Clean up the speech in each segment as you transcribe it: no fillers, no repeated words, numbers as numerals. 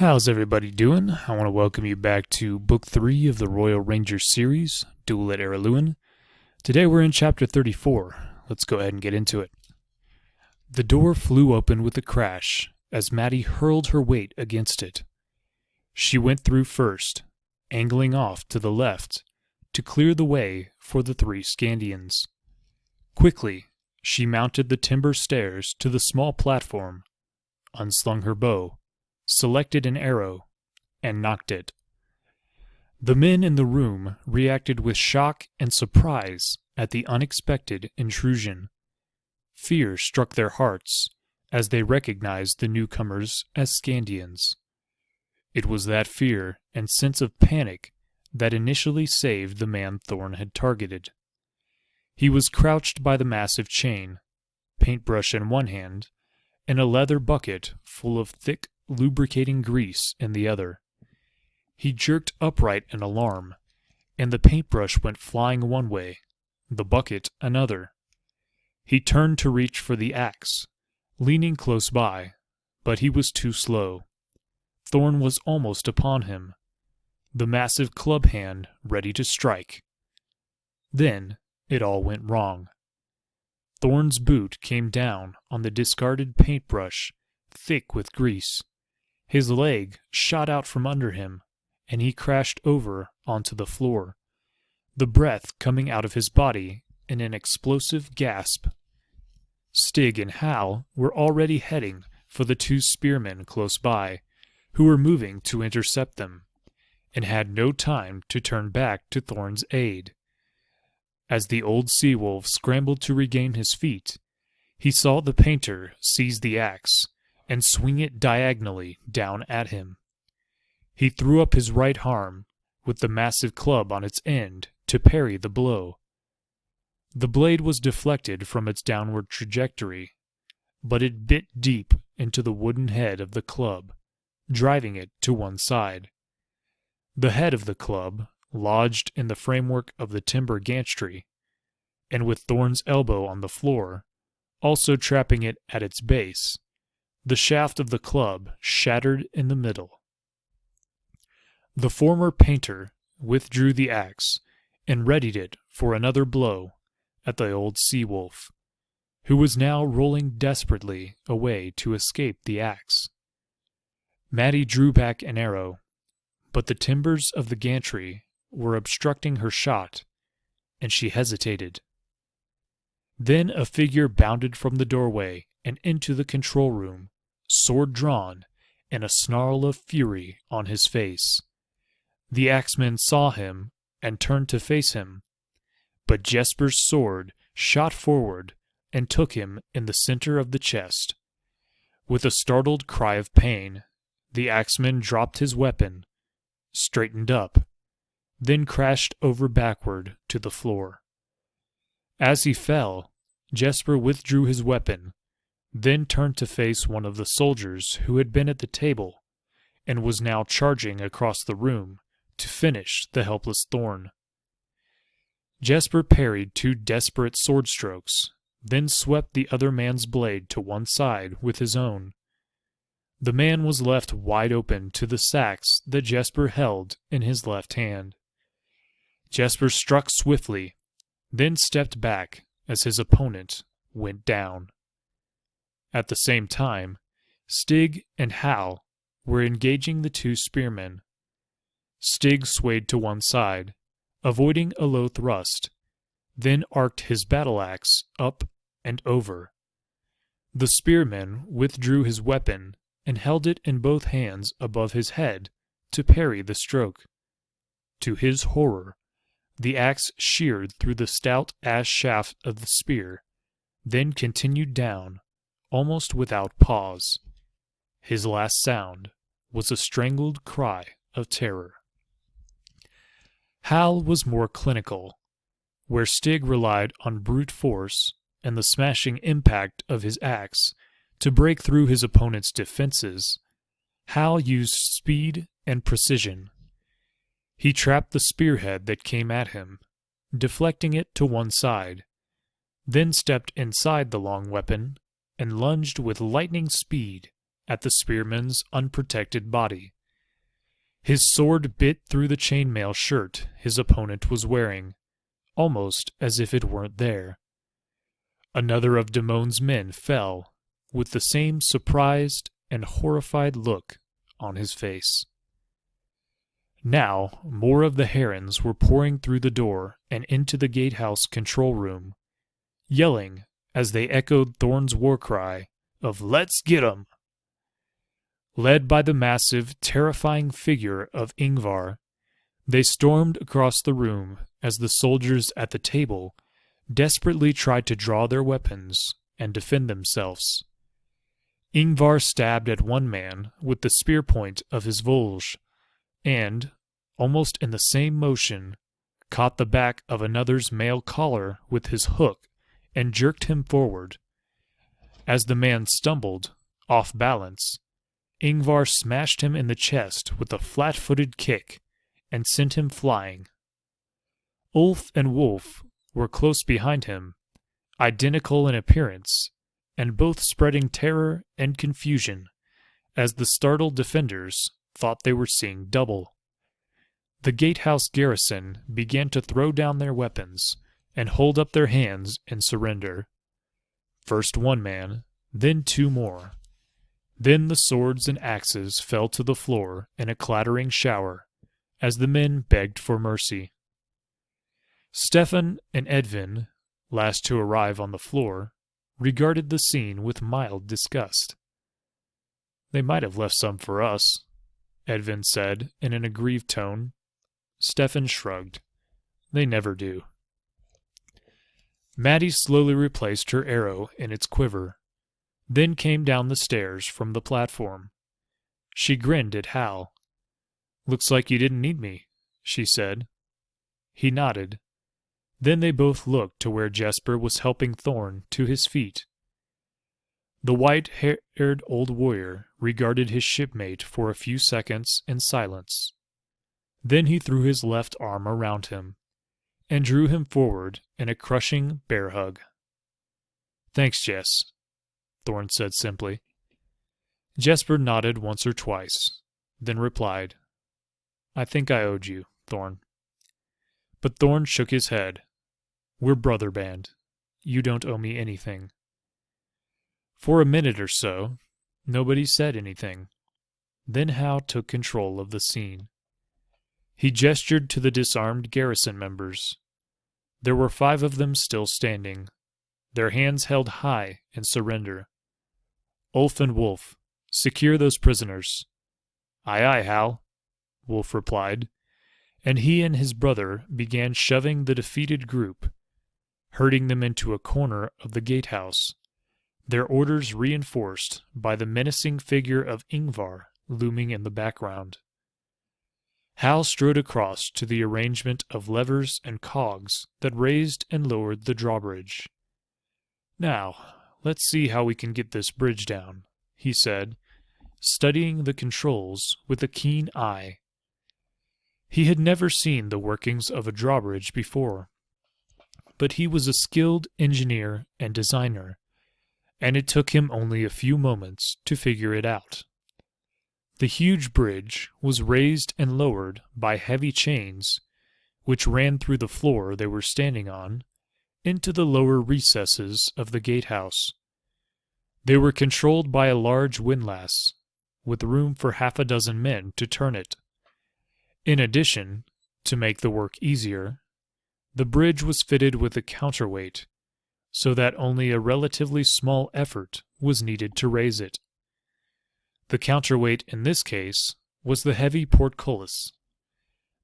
How's everybody doing? I want to welcome you back to Book 3 of the Royal Rangers series, Duel at Araluen. Today we're in Chapter 34. Let's go ahead and get into it. The door flew open with a crash as Maddie hurled her weight against it. She went through first, angling off to the left to clear the way for the three Scandians. Quickly, she mounted the timber stairs to the small platform, unslung her bow, selected an arrow, and nocked it. The men in the room reacted with shock and surprise at the unexpected intrusion. Fear struck their hearts as they recognized the newcomers as Scandians. It was that fear and sense of panic that initially saved the man Thorn had targeted. He was crouched by the massive chain, paintbrush in one hand, and a leather bucket full of thick, lubricating grease in the other. He jerked upright in alarm, and the paintbrush went flying one way, the bucket another. He turned to reach for the axe, leaning close by, but he was too slow. Thorn was almost upon him, the massive club hand ready to strike. Then it all went wrong. Thorn's boot came down on the discarded paintbrush, thick with grease. His leg shot out from under him, and he crashed over onto the floor, the breath coming out of his body in an explosive gasp. Stig and Hal were already heading for the two spearmen close by, who were moving to intercept them, and had no time to turn back to Thorn's aid. As the old sea-wolf scrambled to regain his feet, he saw the painter seize the axe and swing it diagonally down at him. He threw up his right arm, with the massive club on its end, to parry the blow. The blade was deflected from its downward trajectory, but it bit deep into the wooden head of the club, driving it to one side. The head of the club lodged in the framework of the timber gantry, and with Thorn's elbow on the floor, also trapping it at its base, the shaft of the club shattered in the middle. The former painter withdrew the axe and readied it for another blow at the old sea-wolf, who was now rolling desperately away to escape the axe. Maddie drew back an arrow, but the timbers of the gantry were obstructing her shot, and she hesitated. Then a figure bounded from the doorway and into the control room, sword drawn, and a snarl of fury on his face. The axeman saw him and turned to face him, but Jesper's sword shot forward and took him in the center of the chest. With a startled cry of pain, the axeman dropped his weapon, straightened up, then crashed over backward to the floor. As he fell, Jesper withdrew his weapon, then turned to face one of the soldiers who had been at the table, and was now charging across the room to finish the helpless Thorn. Jesper parried two desperate sword strokes, then swept the other man's blade to one side with his own. The man was left wide open to the sacks that Jesper held in his left hand. Jesper struck swiftly, then stepped back as his opponent went down. At the same time, Stig and Hal were engaging the two spearmen. Stig swayed to one side, avoiding a low thrust, then arced his battle-axe up and over. The spearman withdrew his weapon and held it in both hands above his head to parry the stroke. To his horror, the axe sheared through the stout ash shaft of the spear, then continued down, almost without pause. His last sound was a strangled cry of terror. Hal was more clinical. Where Stig relied on brute force and the smashing impact of his axe to break through his opponent's defenses, Hal used speed and precision. He trapped the spearhead that came at him, deflecting it to one side, then stepped inside the long weapon and lunged with lightning speed at the spearman's unprotected body. His sword bit through the chainmail shirt his opponent was wearing, almost as if it weren't there. Another of Damon's men fell, with the same surprised and horrified look on his face. Now more of the herons were pouring through the door and into the gatehouse control room, yelling as they echoed Thorn's war cry of "Let's get 'em!" Led by the massive, terrifying figure of Ingvar, they stormed across the room as the soldiers at the table desperately tried to draw their weapons and defend themselves. Ingvar stabbed at one man with the spear point of his Volge, and, almost in the same motion, caught the back of another's mail collar with his hook and jerked him forward. As the man stumbled, off balance, Ingvar smashed him in the chest with a flat-footed kick and sent him flying. Ulf and Wolf were close behind him, identical in appearance, and both spreading terror and confusion as the startled defenders thought they were seeing double. The gatehouse garrison began to throw down their weapons and hold up their hands in surrender. First one man, then two more. Then the swords and axes fell to the floor in a clattering shower, as the men begged for mercy. Stefan and Edvin, last to arrive on the floor, regarded the scene with mild disgust. "They might have left some for us," Edvin said in an aggrieved tone. Stefan shrugged. "They never do." Maddie slowly replaced her arrow in its quiver, then came down the stairs from the platform. She grinned at Hal. "Looks like you didn't need me," she said. He nodded. Then they both looked to where Jesper was helping Thorn to his feet. The white-haired old warrior regarded his shipmate for a few seconds in silence. Then he threw his left arm around him and drew him forward in a crushing bear hug. "Thanks, Jess," Thorn said simply. Jesper nodded once or twice, then replied, "I think I owed you, Thorn." But Thorn shook his head. "We're brother band. You don't owe me anything." For a minute or so, nobody said anything. Then Hal took control of the scene. He gestured to the disarmed garrison members. There were 5 of them still standing, their hands held high in surrender. "Ulf and Wolf, secure those prisoners." "Aye, aye, Hal," Wolf replied, and he and his brother began shoving the defeated group, herding them into a corner of the gatehouse, their orders reinforced by the menacing figure of Ingvar looming in the background. Hal strode across to the arrangement of levers and cogs that raised and lowered the drawbridge. "Now, let's see how we can get this bridge down," he said, studying the controls with a keen eye. He had never seen the workings of a drawbridge before, but he was a skilled engineer and designer, and it took him only a few moments to figure it out. The huge bridge was raised and lowered by heavy chains, which ran through the floor they were standing on, into the lower recesses of the gatehouse. They were controlled by a large windlass, with room for 6 men to turn it. In addition, to make the work easier, the bridge was fitted with a counterweight, so that only a relatively small effort was needed to raise it. The counterweight in this case was the heavy portcullis,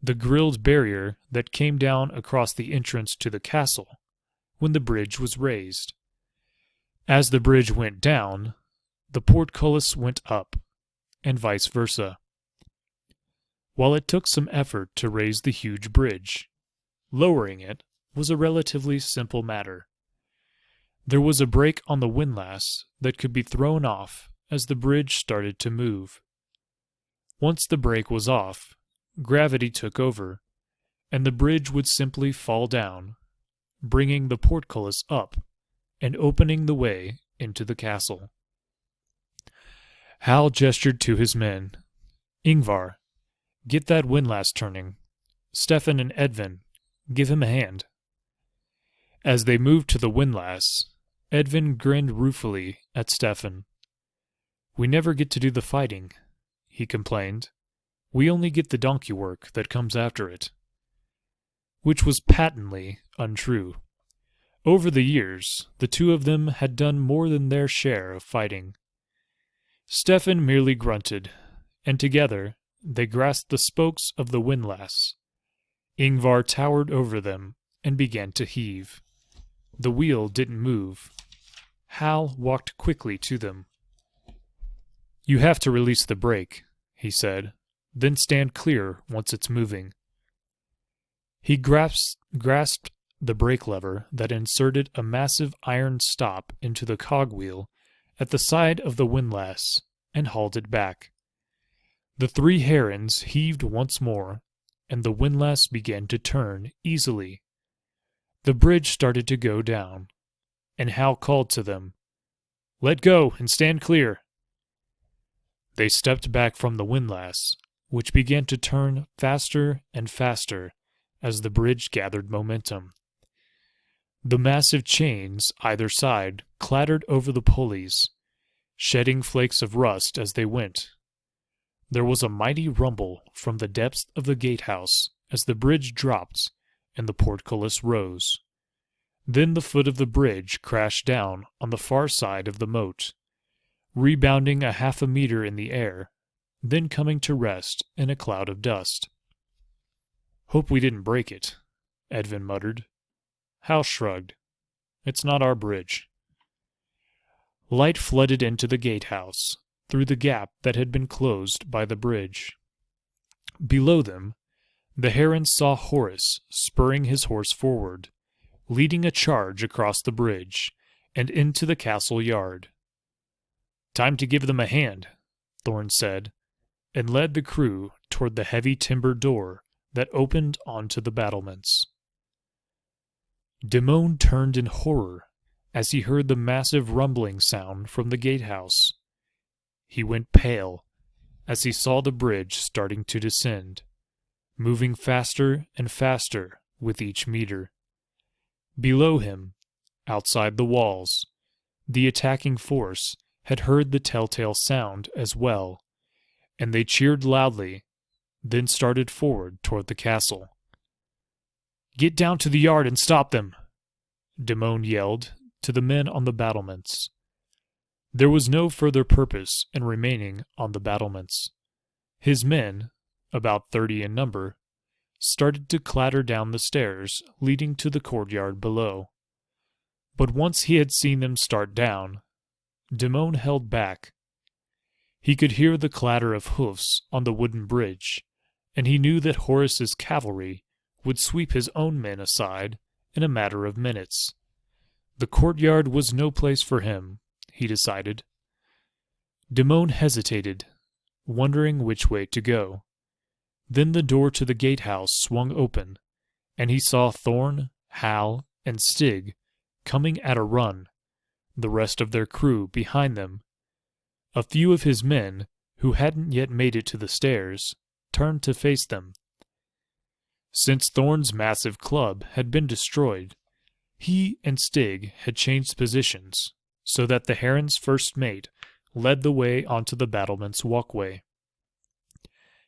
the grilled barrier that came down across the entrance to the castle when the bridge was raised. As the bridge went down, the portcullis went up, and vice versa. While it took some effort to raise the huge bridge, lowering it was a relatively simple matter. There was a brake on the windlass that could be thrown off as the bridge started to move. Once the brake was off, gravity took over, and the bridge would simply fall down, bringing the portcullis up and opening the way into the castle. Hal gestured to his men. Ingvar, get that windlass turning. Stefan and Edvin, give him a hand. As they moved to the windlass, Edvin grinned ruefully at Stefan. We never get to do the fighting, he complained. We only get the donkey work that comes after it. Which was patently untrue. Over the years, the two of them had done more than their share of fighting. Stefan merely grunted, and together they grasped the spokes of the windlass. Ingvar towered over them and began to heave. The wheel didn't move. Hal walked quickly to them. You have to release the brake, he said, then stand clear once it's moving. He grasped the brake lever that inserted a massive iron stop into the cogwheel at the side of the windlass and hauled it back. The three herons heaved once more, and the windlass began to turn easily. The bridge started to go down, and Hal called to them, Let go and stand clear. They stepped back from the windlass, which began to turn faster and faster as the bridge gathered momentum. The massive chains either side clattered over the pulleys, shedding flakes of rust as they went. There was a mighty rumble from the depths of the gatehouse as the bridge dropped and the portcullis rose. Then the foot of the bridge crashed down on the far side of the moat, rebounding 1/2 meter in the air, then coming to rest in a cloud of dust. Hope we didn't break it, Edvin muttered. Hal shrugged. It's not our bridge. Light flooded into the gatehouse through the gap that had been closed by the bridge. Below them, the herons saw Horace spurring his horse forward, leading a charge across the bridge and into the castle yard. Time to give them a hand, Thorn said, and led the crew toward the heavy timber door that opened onto the battlements. Damon turned in horror as he heard the massive rumbling sound from the gatehouse. He went pale as he saw the bridge starting to descend, moving faster and faster with each meter. Below him, outside the walls, the attacking force had heard the telltale sound as well, and they cheered loudly, then started forward toward the castle. Get down to the yard and stop them, Damon yelled to the men on the battlements. There was no further purpose in remaining on the battlements. His men, about 30 in number, started to clatter down the stairs leading to the courtyard below. But once he had seen them start down, Damon held back. He could hear the clatter of hoofs on the wooden bridge, and he knew that Horace's cavalry would sweep his own men aside in a matter of minutes. The courtyard was no place for him, he decided. Damon hesitated, wondering which way to go. Then the door to the gatehouse swung open, and he saw Thorn, Hal, and Stig coming at a run, the rest of their crew behind them. A few of his men, who hadn't yet made it to the stairs, turned to face them. Since Thorn's massive club had been destroyed, he and Stig had changed positions, so that the Heron's first mate led the way onto the battlement's walkway.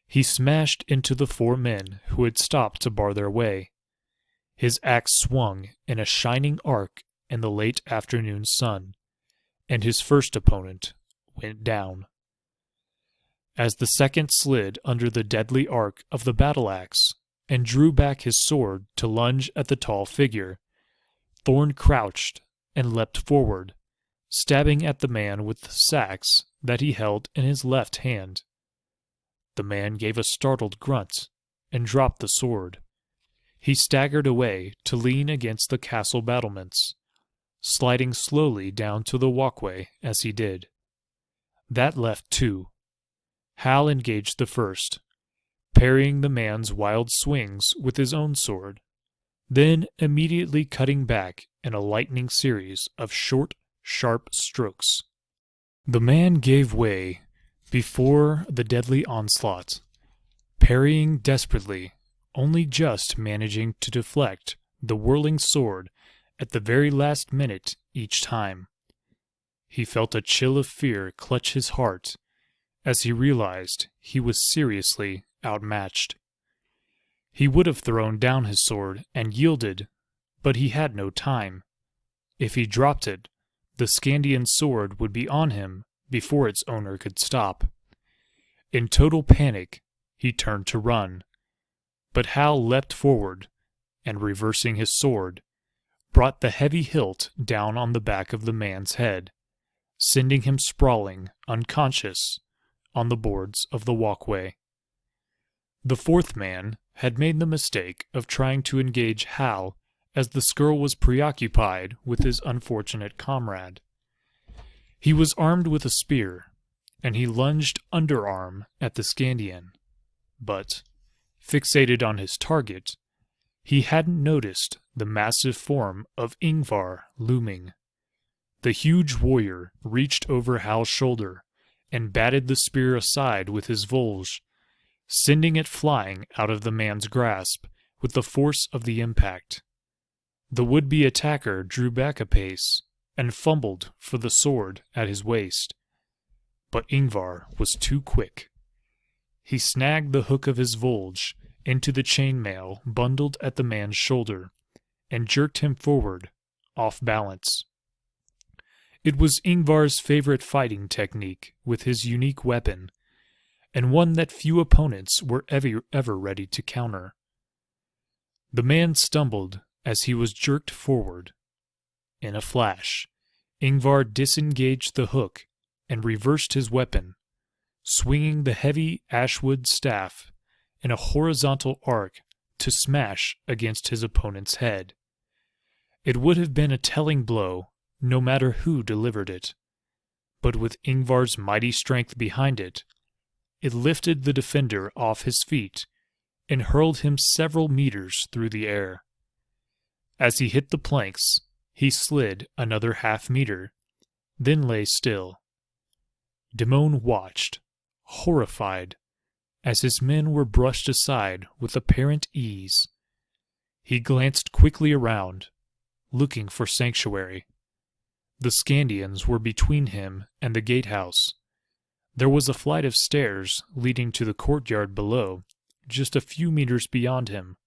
He smashed into the 4 men who had stopped to bar their way. His axe swung in a shining arc in the late afternoon sun, and his first opponent went down. As the second slid under the deadly arc of the battle-axe and drew back his sword to lunge at the tall figure, Thorn crouched and leapt forward, stabbing at the man with the sacks that he held in his left hand. The man gave a startled grunt and dropped the sword. He staggered away to lean against the castle battlements, sliding slowly down to the walkway as he did. That left 2. Hal engaged the first, parrying the man's wild swings with his own sword, then immediately cutting back in a lightning series of short, sharp strokes. The man gave way before the deadly onslaught, parrying desperately, only just managing to deflect the whirling sword at the very last minute each time. He felt a chill of fear clutch his heart as he realized he was seriously outmatched. He would have thrown down his sword and yielded, but he had no time. If he dropped it, the Scandian sword would be on him before its owner could stop. In total panic, he turned to run, but Hal leapt forward, and reversing his sword, brought the heavy hilt down on the back of the man's head, sending him sprawling, unconscious, on the boards of the walkway. The fourth man had made the mistake of trying to engage Hal as the Skrull was preoccupied with his unfortunate comrade. He was armed with a spear, and he lunged underarm at the Scandian, but, fixated on his target, he hadn't noticed the massive form of Ingvar looming. The huge warrior reached over Hal's shoulder and batted the spear aside with his Volge, sending it flying out of the man's grasp with the force of the impact. The would-be attacker drew back a pace and fumbled for the sword at his waist. But Ingvar was too quick. He snagged the hook of his Volge into the chainmail bundled at the man's shoulder and jerked him forward, off balance. It was Ingvar's favorite fighting technique with his unique weapon, and one that few opponents were ever ready to counter. The man stumbled as he was jerked forward. In a flash, Ingvar disengaged the hook and reversed his weapon, swinging the heavy ashwood staff in a horizontal arc to smash against his opponent's head. It would have been a telling blow, no matter who delivered it, but with Ingvar's mighty strength behind it, it lifted the defender off his feet and hurled him several meters through the air. As he hit the planks, he slid another half-meter, then lay still. Damon watched, horrified, as his men were brushed aside with apparent ease. He glanced quickly around, looking for sanctuary. The Scandians were between him and the gatehouse. There was a flight of stairs leading to the courtyard below, just a few meters beyond him.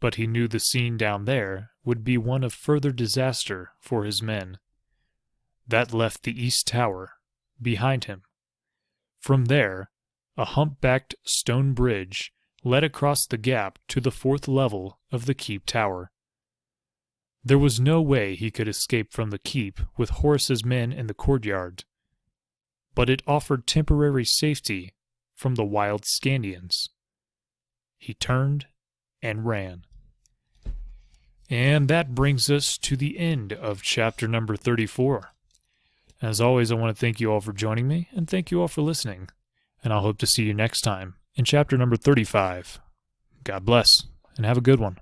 But he knew the scene down there would be one of further disaster for his men. That left the east tower, behind him. From there, a humpbacked stone bridge led across the gap to the fourth level of the keep tower. There was no way he could escape from the keep with Horace's men in the courtyard, but it offered temporary safety from the wild Scandians. He turned and ran. And that brings us to the end of chapter number 34. As always, I want to thank you all for joining me, and thank you all for listening. And I'll hope to see you next time in chapter number 35. God bless, and have a good one.